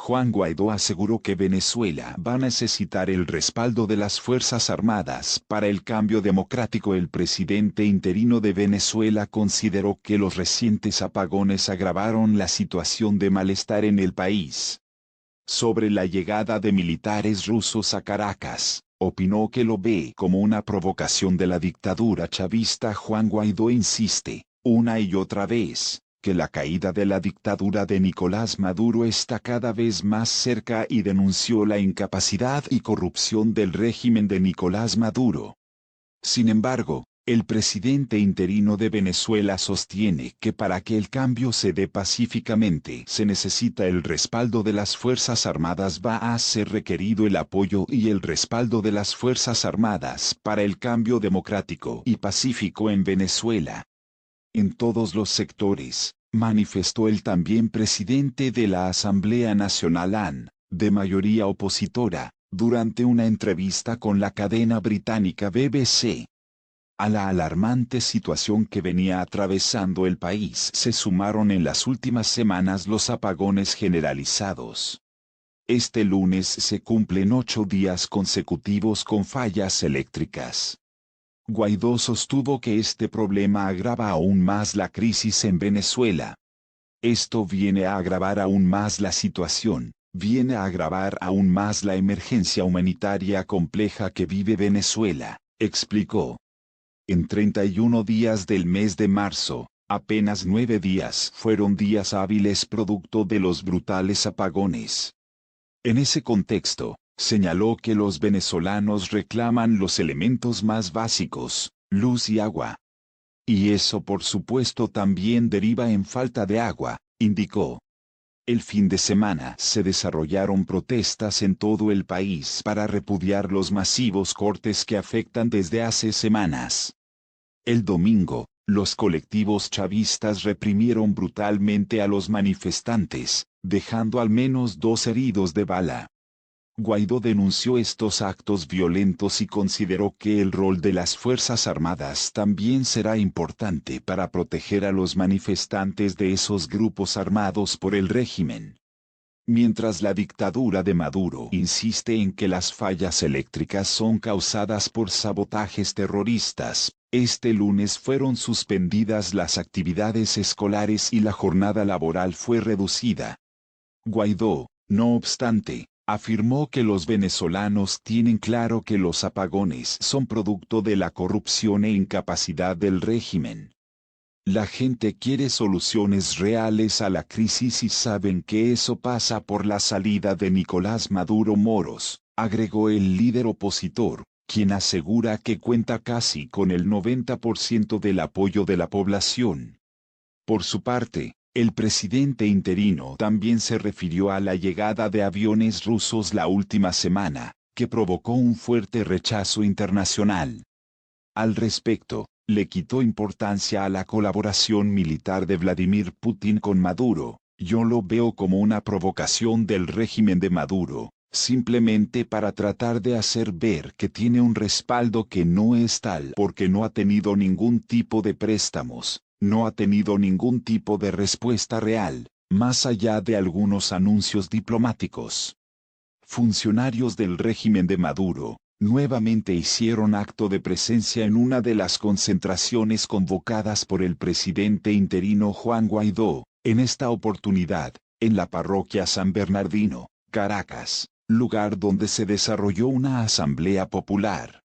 Juan Guaidó aseguró que Venezuela va a necesitar el respaldo de las Fuerzas Armadas para el cambio democrático. El presidente interino de Venezuela consideró que los recientes apagones agravaron la situación de malestar en el país. Sobre la llegada de militares rusos a Caracas, opinó que lo ve como una provocación de la dictadura chavista. Juan Guaidó insiste, una y otra vez, que la caída de la dictadura de Nicolás Maduro está cada vez más cerca y denunció la incapacidad y corrupción del régimen de Nicolás Maduro. Sin embargo, el presidente interino de Venezuela sostiene que para que el cambio se dé pacíficamente se necesita el respaldo de las Fuerzas Armadas. Va a ser requerido el apoyo y el respaldo de las Fuerzas Armadas para el cambio democrático y pacífico en Venezuela. En todos los sectores, manifestó el también presidente de la Asamblea Nacional AN, de mayoría opositora, durante una entrevista con la cadena británica BBC. A la alarmante situación que venía atravesando el país se sumaron en las últimas semanas los apagones generalizados. Este lunes se cumplen 8 días consecutivos con fallas eléctricas. Guaidó sostuvo que este problema agrava aún más la crisis en Venezuela. Esto viene a agravar aún más la situación, viene a agravar aún más la emergencia humanitaria compleja que vive Venezuela, explicó. En 31 días del mes de marzo, apenas 9 días fueron días hábiles producto de los brutales apagones. En ese contexto, señaló que los venezolanos reclaman los elementos más básicos, luz y agua. Y eso por supuesto también deriva en falta de agua, indicó. El fin de semana se desarrollaron protestas en todo el país para repudiar los masivos cortes que afectan desde hace semanas. El domingo, los colectivos chavistas reprimieron brutalmente a los manifestantes, dejando al menos 2 heridos de bala. Guaidó denunció estos actos violentos y consideró que el rol de las Fuerzas Armadas también será importante para proteger a los manifestantes de esos grupos armados por el régimen. Mientras la dictadura de Maduro insiste en que las fallas eléctricas son causadas por sabotajes terroristas, este lunes fueron suspendidas las actividades escolares y la jornada laboral fue reducida. Guaidó, no obstante, afirmó que los venezolanos tienen claro que los apagones son producto de la corrupción e incapacidad del régimen. La gente quiere soluciones reales a la crisis y saben que eso pasa por la salida de Nicolás Maduro Moros, agregó el líder opositor, quien asegura que cuenta casi con el 90% del apoyo de la población. Por su parte, el presidente interino también se refirió a la llegada de aviones rusos la última semana, que provocó un fuerte rechazo internacional. Al respecto, le quitó importancia a la colaboración militar de Vladimir Putin con Maduro. Yo lo veo como una provocación del régimen de Maduro, simplemente para tratar de hacer ver que tiene un respaldo que no es tal porque no ha tenido ningún tipo de préstamos, no ha tenido ningún tipo de respuesta real, más allá de algunos anuncios diplomáticos. Funcionarios del régimen de Maduro nuevamente hicieron acto de presencia en una de las concentraciones convocadas por el presidente interino Juan Guaidó, en esta oportunidad, en la parroquia San Bernardino, Caracas, lugar donde se desarrolló una asamblea popular.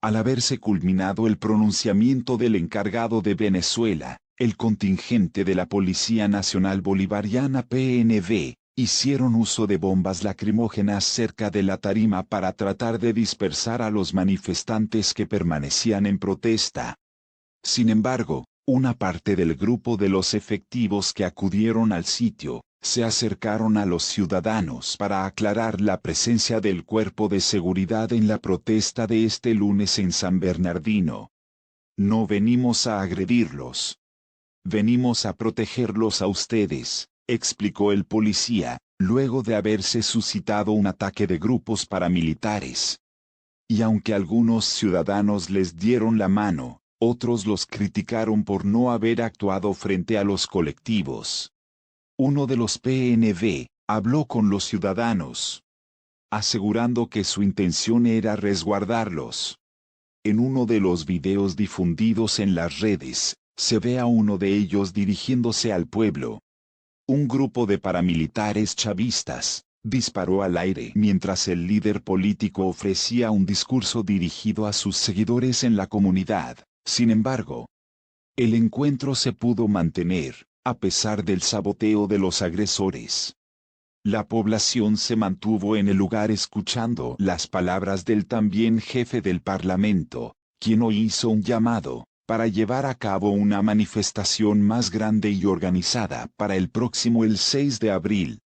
Al haberse culminado el pronunciamiento del encargado de Venezuela, el contingente de la Policía Nacional Bolivariana PNV, hicieron uso de bombas lacrimógenas cerca de la tarima para tratar de dispersar a los manifestantes que permanecían en protesta. Sin embargo, una parte del grupo de los efectivos que acudieron al sitio, se acercaron a los ciudadanos para aclarar la presencia del cuerpo de seguridad en la protesta de este lunes en San Bernardino. No venimos a agredirlos. Venimos a protegerlos a ustedes, explicó el policía, luego de haberse suscitado un ataque de grupos paramilitares. Y aunque algunos ciudadanos les dieron la mano, otros los criticaron por no haber actuado frente a los colectivos. Uno de los PNV, habló con los ciudadanos, asegurando que su intención era resguardarlos. En uno de los videos difundidos en las redes, se ve a uno de ellos dirigiéndose al pueblo. Un grupo de paramilitares chavistas disparó al aire mientras el líder político ofrecía un discurso dirigido a sus seguidores en la comunidad. Sin embargo, el encuentro se pudo mantener, a pesar del saboteo de los agresores. La población se mantuvo en el lugar escuchando las palabras del también jefe del Parlamento, quien hoy hizo un llamado para llevar a cabo una manifestación más grande y organizada para el próximo el 6 de abril.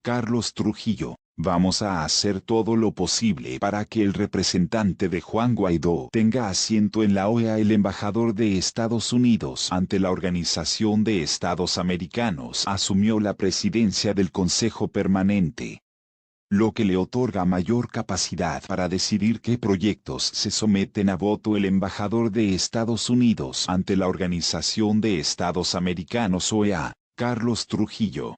Carlos Trujillo: vamos a hacer todo lo posible para que el representante de Juan Guaidó tenga asiento en la OEA. El embajador de Estados Unidos ante la Organización de Estados Americanos asumió la presidencia del Consejo Permanente, lo que le otorga mayor capacidad para decidir qué proyectos se someten a voto. El embajador de Estados Unidos ante la Organización de Estados Americanos OEA, Carlos Trujillo,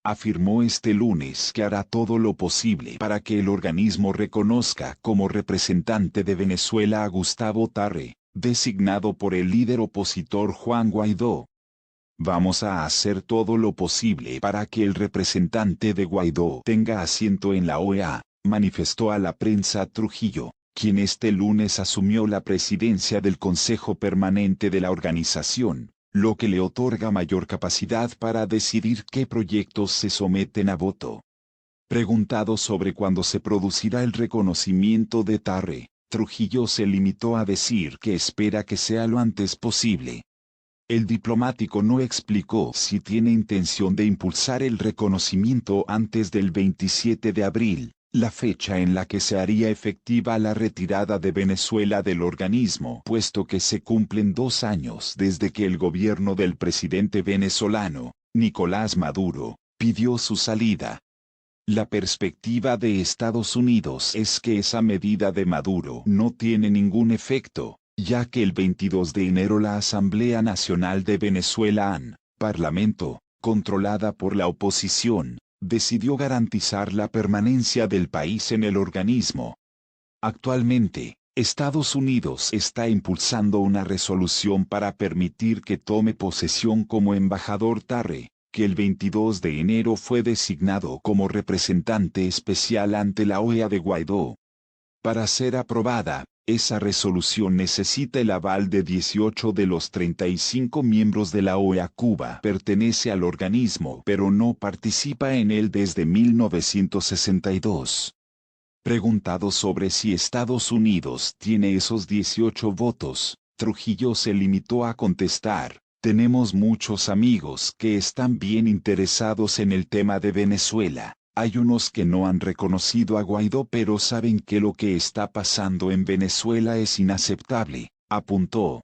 afirmó este lunes que hará todo lo posible para que el organismo reconozca como representante de Venezuela a Gustavo Tarre, designado por el líder opositor Juan Guaidó. Vamos a hacer todo lo posible para que el representante de Guaidó tenga asiento en la OEA, manifestó a la prensa Trujillo, quien este lunes asumió la presidencia del Consejo Permanente de la organización, lo que le otorga mayor capacidad para decidir qué proyectos se someten a voto. Preguntado sobre cuándo se producirá el reconocimiento de Tarre, Trujillo se limitó a decir que espera que sea lo antes posible. El diplomático no explicó si tiene intención de impulsar el reconocimiento antes del 27 de abril, la fecha en la que se haría efectiva la retirada de Venezuela del organismo, puesto que se cumplen 2 años desde que el gobierno del presidente venezolano, Nicolás Maduro, pidió su salida. La perspectiva de Estados Unidos es que esa medida de Maduro no tiene ningún efecto, ya que el 22 de enero la Asamblea Nacional de Venezuela Parlamento, controlada por la oposición, decidió garantizar la permanencia del país en el organismo. Actualmente, Estados Unidos está impulsando una resolución para permitir que tome posesión como embajador Tarre, que el 22 de enero fue designado como representante especial ante la OEA de Guaidó. Para ser aprobada, esa resolución necesita el aval de 18 de los 35 miembros de la OEA. Cuba pertenece al organismo pero no participa en él desde 1962. Preguntado sobre si Estados Unidos tiene esos 18 votos, Trujillo se limitó a contestar: tenemos muchos amigos que están bien interesados en el tema de Venezuela. Hay unos que no han reconocido a Guaidó pero saben que lo que está pasando en Venezuela es inaceptable, apuntó.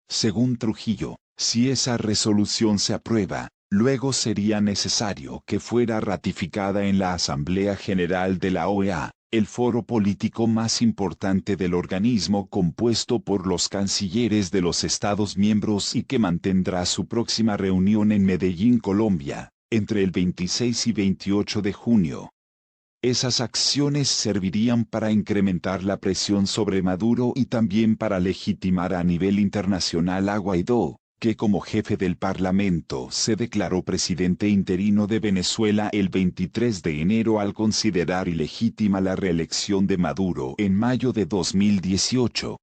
Según Trujillo, si esa resolución se aprueba, luego sería necesario que fuera ratificada en la Asamblea General de la OEA, el foro político más importante del organismo, compuesto por los cancilleres de los Estados miembros y que mantendrá su próxima reunión en Medellín, Colombia, entre el 26 y 28 de junio. Esas acciones servirían para incrementar la presión sobre Maduro y también para legitimar a nivel internacional a Guaidó, que como jefe del Parlamento se declaró presidente interino de Venezuela el 23 de enero al considerar ilegítima la reelección de Maduro en mayo de 2018.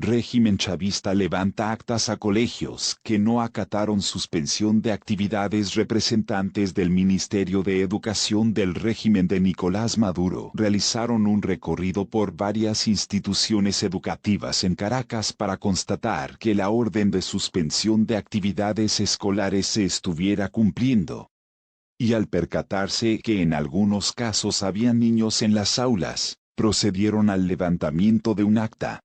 Régimen chavista levanta actas a colegios que no acataron suspensión de actividades. Representantes del Ministerio de Educación del régimen de Nicolás Maduro realizaron un recorrido por varias instituciones educativas en Caracas para constatar que la orden de suspensión de actividades escolares se estuviera cumpliendo. Y al percatarse que en algunos casos había niños en las aulas, procedieron al levantamiento de un acta.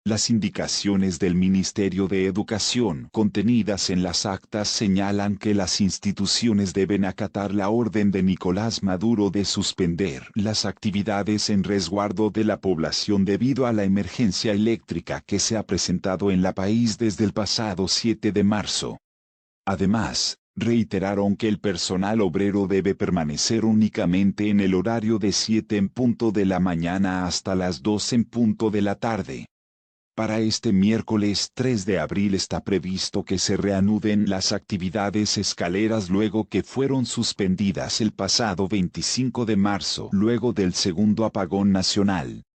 Las indicaciones del Ministerio de Educación contenidas en las actas señalan que las instituciones deben acatar la orden de Nicolás Maduro de suspender las actividades en resguardo de la población debido a la emergencia eléctrica que se ha presentado en el país desde el pasado 7 de marzo. Además, Reiteraron que el personal obrero debe permanecer únicamente en el horario de 7 en punto de la mañana hasta las 2 en punto de la tarde. Para este miércoles 3 de abril está previsto que se reanuden las actividades escaleras luego que fueron suspendidas el pasado 25 de marzo luego del segundo apagón nacional.